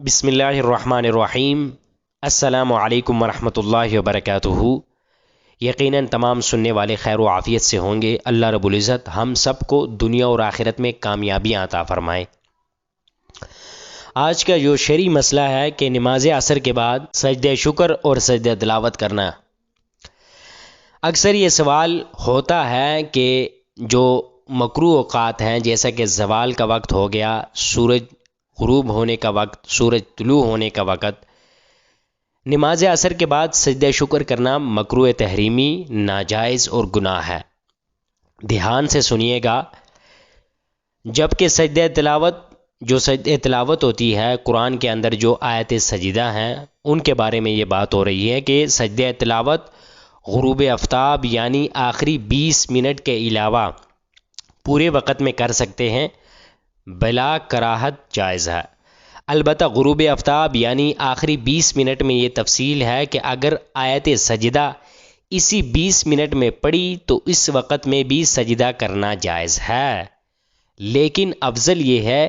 بسم اللہ الرحمن الرحیم۔ السلام علیکم ورحمۃ اللہ وبرکاتہ۔ یقیناً تمام سننے والے خیر و عافیت سے ہوں گے۔ اللہ رب العزت ہم سب کو دنیا اور آخرت میں کامیابیاں عطا فرمائے۔ آج کا جو شرعی مسئلہ ہے کہ نماز عصر کے بعد سجدہ شکر اور سجدہ تلاوت کرنا۔ اکثر یہ سوال ہوتا ہے کہ جو مکروہ اوقات ہیں جیسا کہ زوال کا وقت ہو گیا، سورج غروب ہونے کا وقت، سورج طلوع ہونے کا وقت، نماز عصر کے بعد سجدہ شکر کرنا مکروہ تحریمی، ناجائز اور گناہ ہے۔ دھیان سے سنیے گا۔ جبکہ سجدہ تلاوت ہوتی ہے، قرآن کے اندر جو آیت سجدہ ہیں ان کے بارے میں یہ بات ہو رہی ہے کہ سجدہ تلاوت غروب آفتاب یعنی آخری 20 منٹ کے علاوہ پورے وقت میں کر سکتے ہیں، بلا کراہت جائز ہے۔ البتہ غروب آفتاب یعنی آخری 20 منٹ میں یہ تفصیل ہے کہ اگر آیت سجدہ اسی 20 منٹ میں پڑی تو اس وقت میں بھی سجدہ کرنا جائز ہے، لیکن افضل یہ ہے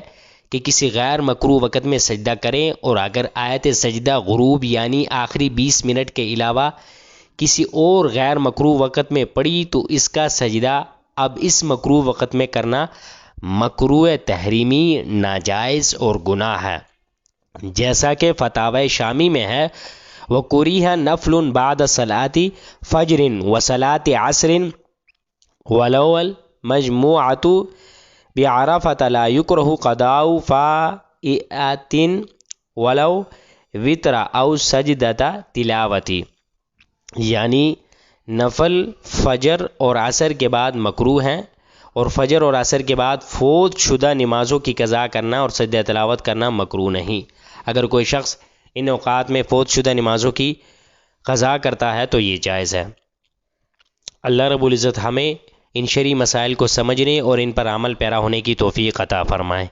کہ کسی غیر مکروہ وقت میں سجدہ کریں، اور اگر آیت سجدہ غروب یعنی آخری 20 منٹ کے علاوہ کسی اور غیر مکروہ وقت میں پڑی تو اس کا سجدہ اب اس مکروہ وقت میں کرنا مکروہ تحریمی، ناجائز اور گناہ ہے، جیسا کہ فتاوی شامی میں ہے۔ وَكُرِهَ نَفْلٌ بَعْدَ صَلَاةِ فَجْرٍ وَصَلَاةِ عَصْرٍ وَلَوْ الْمَجْمُوعَةُ بِعَرَفَةَ لَا يُكْرَهُ قَضَاءُ فَائِتَةٍ وَلَوْ وِتْرَ أَوْ سَجْدَةَ تِلَاوَةٍ، یعنی نفل فجر اور عصر کے بعد مکروہ ہیں، اور فجر اور عصر کے بعد فوت شدہ نمازوں کی قضا کرنا اور سجدہ تلاوت کرنا مکروہ نہیں۔ اگر کوئی شخص ان اوقات میں فوت شدہ نمازوں کی قضا کرتا ہے تو یہ جائز ہے۔ اللہ رب العزت ہمیں ان شرعی مسائل کو سمجھنے اور ان پر عمل پیرا ہونے کی توفیق عطا فرمائے۔